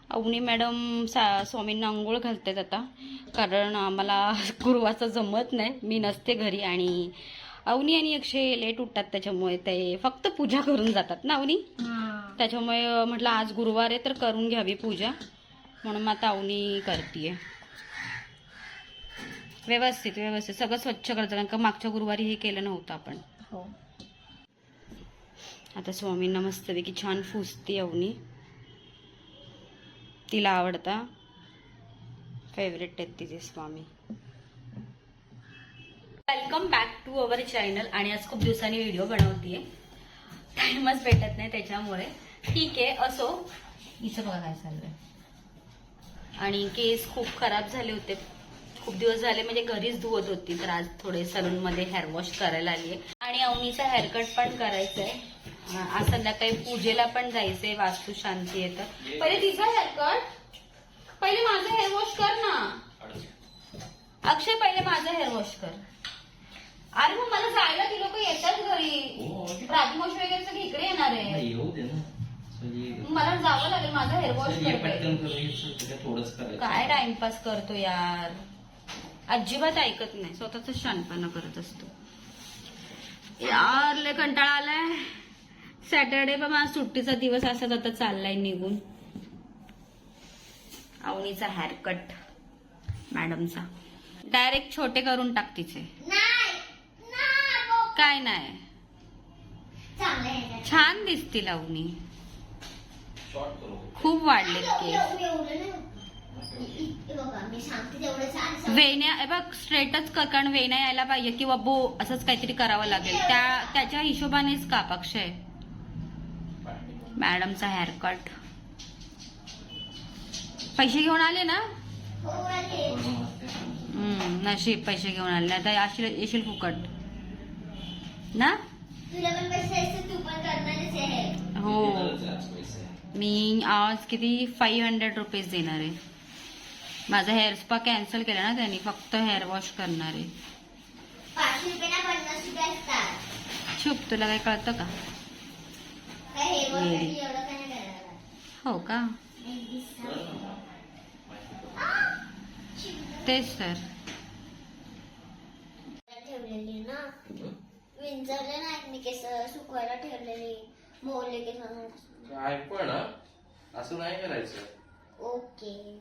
Avni madam स्वामींना आंघोळ घालतात आता, कारण आम्हाला गुरुवारचं जमत नाही, मी नसते घरी आणि अवनी आणि अक्षय लेट उठतात, त्याच्यामुळे ते फक्त पूजा करून जातात ना अवनी. त्याच्यामुळे म्हटलं आज गुरुवार आहे तर करून घ्यावी पूजा, म्हणून मग आता अवनी करतीये. व्यवस्थित व्यवस्थित सगळं स्वच्छ करायचं, कारण का मागच्या गुरुवारी हे केलं नव्हतं आपण. हो. आता स्वामींना मस्तपैकी छान पुजते अवनी, तिला आवडता, फेवरेट आहेत तिचे स्वामी. Welcome back to our channel. आणि आज खूप दिवसांनी व्हिडिओ बनवतीये, टाइमच भेटत नाही त्याच्यामुळे. ठीक आहे, असो. हिचं बघा काय चाललंय. आणि केस खूप खराब झाले होते, खूप दिवस झाले, म्हणजे घरीच धुवत होती, तर आज थोडे सलून मध्ये हेअर वॉश करायला आली आहे. आणि अवनीचा हेअरकट पण करायचंय. आज संध्याकाळी पूजेला पण जायचंय, वास्तू शांती आहे तर. पहिले तिचा हेअरकट, पहिले माझं हेअर वॉश कर ना अक्षय, पहिले माझं हेअर वॉश कर. अरे मग मला जायला ती लोक येतात घरी, राजमोश वगैरे सगळे इकडे येणार आहे, मला जावं लागेल, माझं हेअर वॉश कर. काय टाइमपास करतो यार, अजिबात ऐकत नाही, स्वतःच शानपणा करत असतो यार. लय कंटाळा आलाय. सॅटर्डे पण माझा सुट्टीचा दिवस असाच आता चाललाय निघून. अवनीचा हेअरकट मॅडमचा डायरेक्ट छोटे करून टाक तिचे. काय नाही, छान दिसतील अवनी, खूप वाढले केस. वेण्या बघ स्ट्रेटच कर, कारण वेण्या यायला पाहिजे किंवा बो असंच काहीतरी करावं लागेल, त्याच्या हिशोबानेच काप अक्षय. मॅडमचा हेअरकट. पैसे घेऊन आले ना? नशीब पैसे घेऊन आले, आता येशील फुकट ना. हो, मी आज किती 500 रुपीज देणार आहे. माझा हेअर स्पा कॅन्सल केला ना त्यांनी, फक्त हेअर वॉश करणार आहे. चुप, तुला काय कळतं का? हो का, तेच तर. ठेवलेली ना, विंचरले नाही मी केस, सुकवायला ठेवलेली, मोहले केस. काय पण असं नाही करायचं. ओके.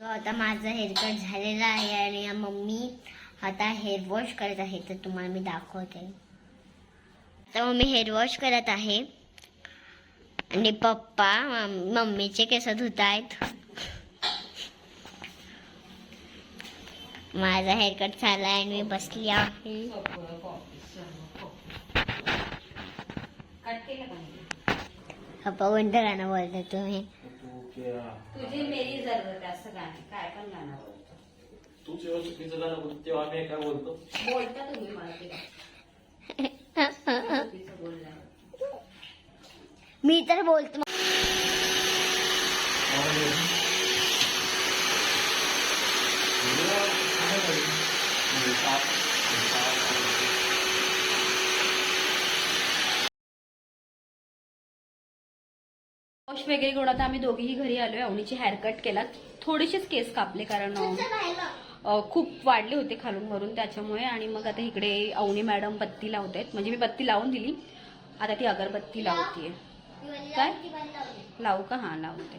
तो आता माझा हेअरकट झालेला आहे आणि मम्मी आता हेअर वॉश करत आहे, तर तुम्हाला मी दाखवते. तर मम्मी हेअर वॉश करत आहे आणि पप्पा मम्मीचे केस धुत आहेत. माझा हेअरकट झाला आणि मी बसली आहे. पप्पा कोणतं गाणं बोलता तुम्ही? तुझी मेरी जरूरत आहे असं गाणं, काय पण गाणं बोलतो तू. जेव्हा चुकीचं गाणं बोलतो तेव्हा आम्ही काय बोलतो? बोलता तुम्ही मला ते बोलला. मी तर बोलतो. वॉश वगैरे करून आता आम्ही दोघेही घरी आलोय. अवनीची हेअरकट केला, थोडेसेच केस कापले कारण खूप वाढले होते खालून वरून, त्याच्यामुळे. आणि मग आता इकडे अवनी मॅडम बत्ती लावत आहेत, म्हणजे मी बत्ती लावून दिली, आता ती अगरबत्ती लावतीये. काय लावू का? हा लावते.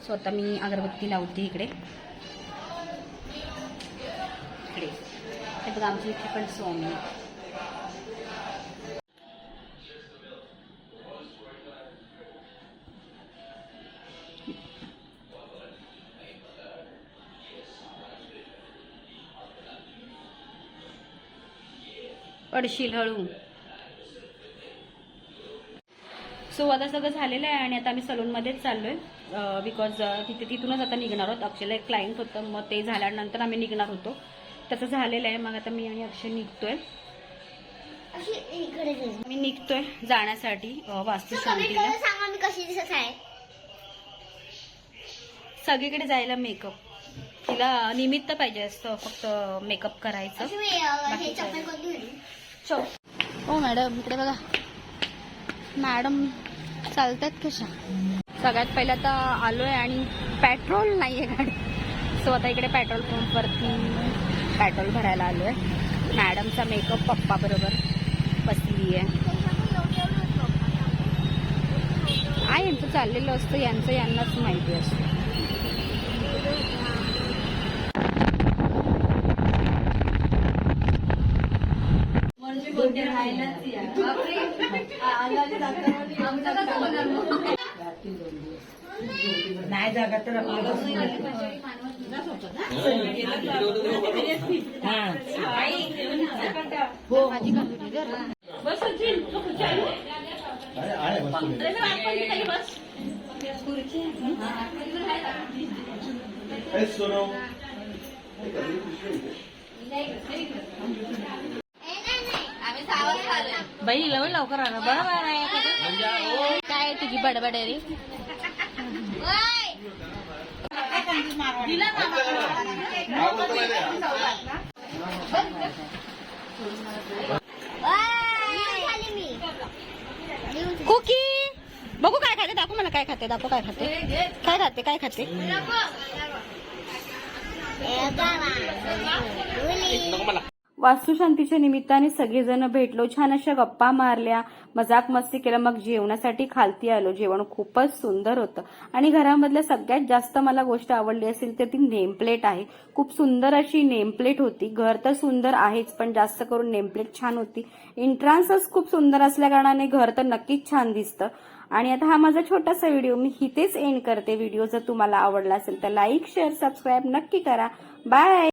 स्वतः मी अगरबत्ती लावते इकडे. इकडे हे बघा आमच्या इथे पण स्वामी. पडशील हळू. सो आता सगळं झालेलं आहे आणि आता आम्ही सलूनमध्येच चाललोय, बिकॉज तिथूनच आता निघणार आहोत. अक्षयला एक क्लायंट होतं, मग ते झाल्यानंतर आम्ही निघणार होतो, तसं झालेलं आहे. मग आता मी आणि अक्षय निघतोय, मी निघतोय जाण्यासाठी वास्तुशांतीला. कशी दिसत आहे? सगळीकडे जायला मेकअप, तिला निमित्त पाहिजे असतं फक्त मेकअप करायचं. हो मॅडम, इकडे बघा मॅडम चालतात कशा. सगळ्यात पहिला तर आलोय आणि पेट्रोल नाहीये गाडी, सो आता इकडे पेट्रोल पंपवरती पेट्रोल भरायला आलोय. मॅडमचा मेकअप पप्पा बरोबर बसली आहे. यांचं चाललेलं असतं, यांचं यांनाच माहिती असतं. नाही जागा तर बाई लवकर आला. बरोबर आहे. काय तुझी बडबड आहे रे? कुकी बघू काय खाते, दाखव मला काय खाते, दाखव काय खाते, काय खाते, काय खाते. वास्तुशांतीच्या निमित्ताने सगळेजण भेटलो, छान अशा गप्पा मारल्या, मजाक मस्ती केला. मग जेवणासाठी खालती आलो. जेवण खूपच सुंदर होतं आणि घरामधल्या सगळ्यात जास्त मला गोष्ट आवडली असेल तर ती नेमप्लेट आहे. खूप सुंदर अशी नेमप्लेट होती. घर तर सुंदर आहेच, पण जास्त करून नेमप्लेट छान होती. एंट्रान्सच खूप सुंदर असल्या कारणाने घर तर नक्कीच छान दिसतं. आणि आता हा माझा छोटासा व्हिडिओ मी इथेच एंड करते. व्हिडिओ जर तुम्हाला आवडला असेल तर लाईक, शेअर, सबस्क्राईब नक्की करा. बाय.